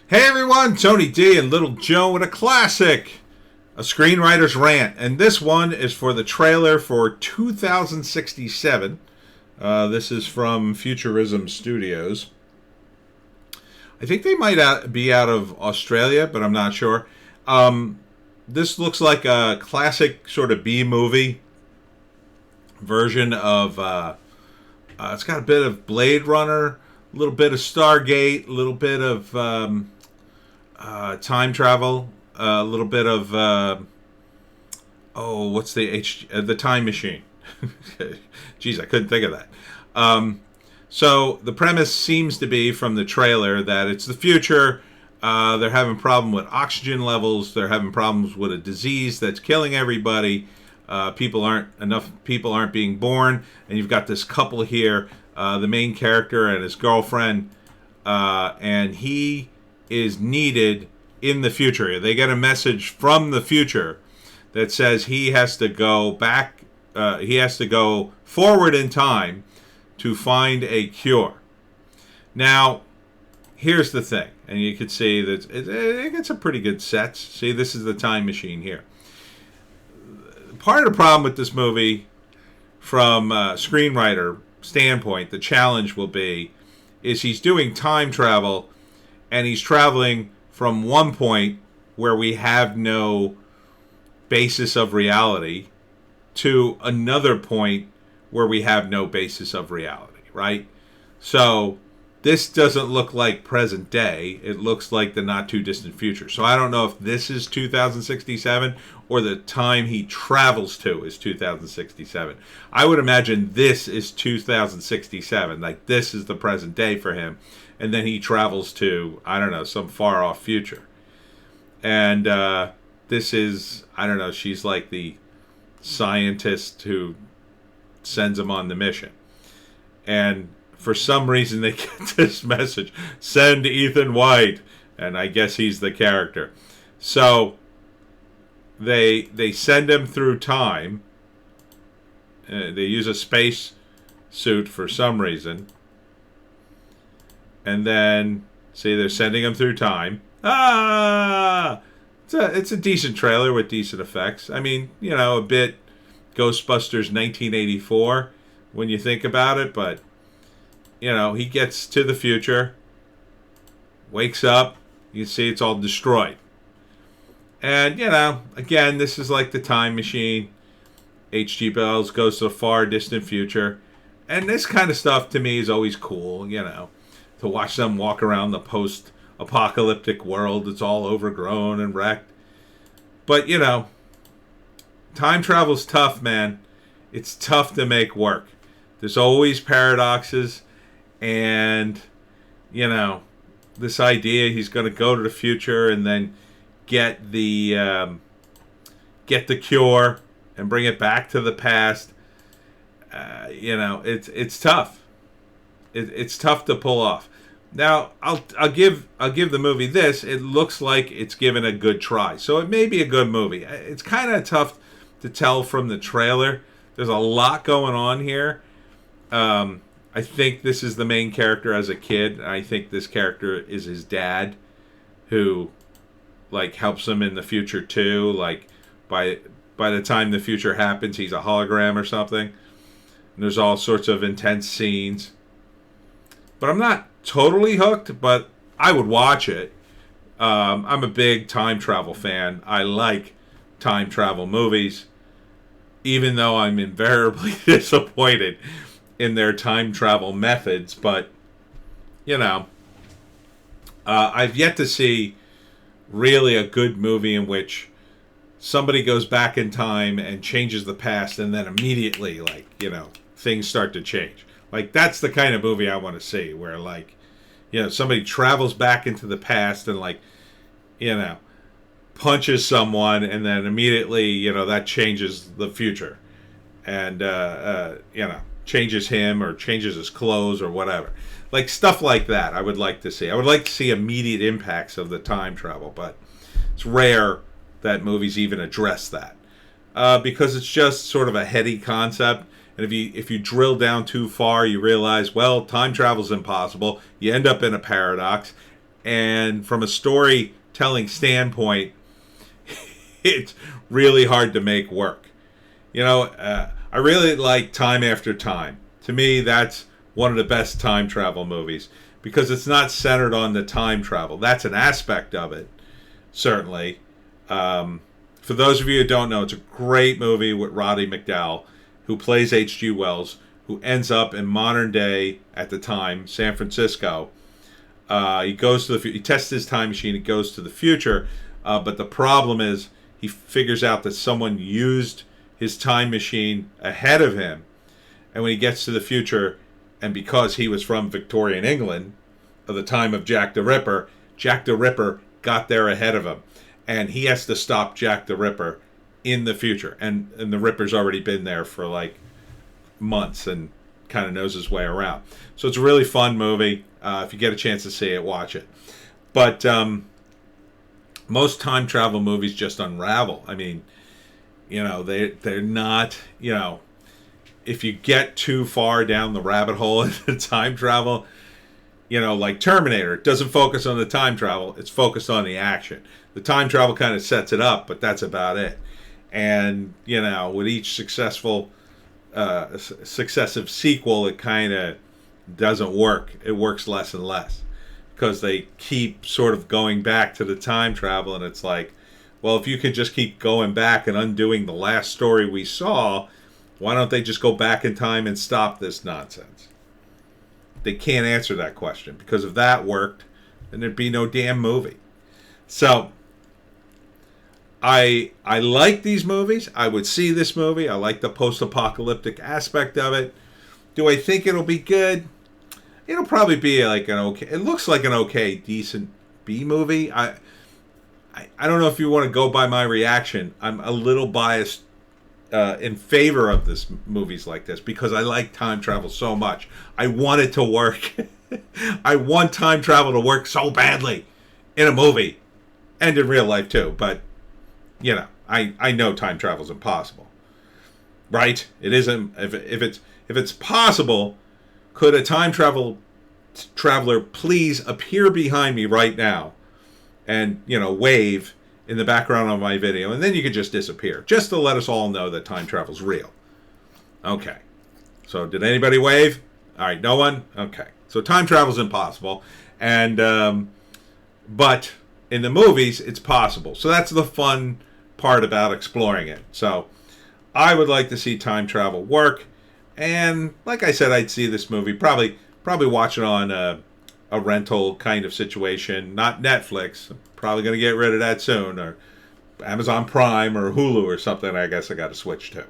Hey everyone, Tony D and Little Joe with a classic, a screenwriter's rant, and this one is for the trailer for 2067. This is from Futurism Studios. I think they might be out of Australia, but I'm not sure. This looks like a classic sort of B movie version of. It's got a bit of Blade Runner, a little bit of Stargate, a little bit of time travel, a little bit of what's the Time Machine? Jeez, I couldn't think of that. So the premise seems to be from the trailer that it's the future. They're having problem with oxygen levels. They're having problems with a disease that's killing everybody. Enough people aren't being born, and you've got this couple here, the main character and his girlfriend, and he is needed in the future. They get a message from the future that says he has to go back. He has to go forward in time to find a cure. Now, here's the thing, and you can see that it gets a pretty good set. See, this is the time machine here. Part of the problem with this movie, from a screenwriter standpoint, the challenge will be, is he's doing time travel, and he's traveling from one point where we have no basis of reality to another point where we have no basis of reality, right? So this doesn't look like present day. It looks like the not too distant future. So I don't know if this is 2067 or the time he travels to is 2067. I would imagine this is 2067. Like, this is the present day for him. And then he travels to, I don't know, some far off future. And this is, I don't know, she's like the scientist who sends him on the mission. And for some reason they get this message, send Ethan White, and I guess he's the character. So they send him through time. They use a space suit for some reason. And then, see, they're sending him through time. It's a decent trailer with decent effects. I mean, you know, a bit Ghostbusters 1984 when you think about it, but you know, he gets to the future, wakes up, you see it's all destroyed. And, you know, again, this is like the time machine. H.G. Wells goes to a far distant future. And this kind of stuff to me is always cool, you know, to watch them walk around the post-apocalyptic world. It's all overgrown and wrecked. But, you know, time travel's tough, man. It's tough to make work. There's always paradoxes. And, you know, this idea he's going to go to the future and then get the cure and bring it back to the past. You know, it's tough. It's tough to pull off. Now, I'll give the movie this. It looks like it's given a good try, so it may be a good movie. It's kind of tough to tell from the trailer. There's a lot going on here. I think this is the main character as a kid. I think this character is his dad, who, like, helps him in the future too. Like, by the time the future happens, he's a hologram or something. And there's all sorts of intense scenes. But I'm not totally hooked, but I would watch it. I'm a big time travel fan. I like time travel movies, even though I'm invariably disappointed in their time travel methods. But, you know, I've yet to see really a good movie in which somebody goes back in time and changes the past and then immediately, like, you know, things start to change. Like, that's the kind of movie I want to see, where, like, you know, somebody travels back into the past and, like, you know, punches someone and then immediately, you know, that changes the future. And, you know, changes him or changes his clothes or whatever. Like, stuff like that I would like to see. I would like to see immediate impacts of the time travel, but it's rare that movies even address that. Because it's just sort of a heady concept. And if you drill down too far, you realize, well, time travel's impossible. You end up in a paradox. and from a storytelling standpoint, it's really hard to make work. I really like Time After Time. To me, that's one of the best time travel movies because it's not centered on the time travel. That's an aspect of it, certainly. For those of you who don't know, it's a great movie with Roddy McDowall, who plays H.G. Wells, who ends up in modern day, at the time, San Francisco. He goes to he tests his time machine. He goes to the future, but the problem is he figures out that someone used his time machine ahead of him, and when he gets to the future, and because he was from Victorian England, of the time of Jack the Ripper got there ahead of him, and he has to stop Jack the Ripper in the future, and the Ripper's already been there for like months and kind of knows his way around. So it's a really fun movie. If you get a chance to see it, watch it. But most time travel movies just unravel. I mean, they're not, if you get too far down the rabbit hole into time travel, like Terminator, it doesn't focus on the time travel, it's focused on the action. The time travel kind of sets it up, but that's about it. And, with each successive sequel, it kind of doesn't work. It works less and less because they keep sort of going back to the time travel, and it's like, well, if you could just keep going back and undoing the last story we saw, why don't they just go back in time and stop this nonsense? They can't answer that question, because if that worked, then there'd be no damn movie. So I like these movies. I would see this movie. I like the post-apocalyptic aspect of it. Do I think it'll be good? It'll probably be like an okay. It looks like an okay, decent B movie. I don't know if you want to go by my reaction. I'm a little biased in favor of this movies like this because I like time travel so much. I want it to work. I want time travel to work so badly in a movie and in real life too. But I know time travel is impossible, right? It isn't. If it's possible, could a time traveler please appear behind me right now and wave in the background of my video, and then you could just disappear, just to let us all know that time travel's real. Okay. So did anybody wave? All right, no one? Okay. So time travel's impossible, and but in the movies it's possible. So that's the fun part about exploring it. So I would like to see time travel work, and like I said, I'd see this movie probably watch it on a rental kind of situation, not Netflix. I'm probably going to get rid of that soon, or Amazon Prime or Hulu or something. I guess I got to switch to.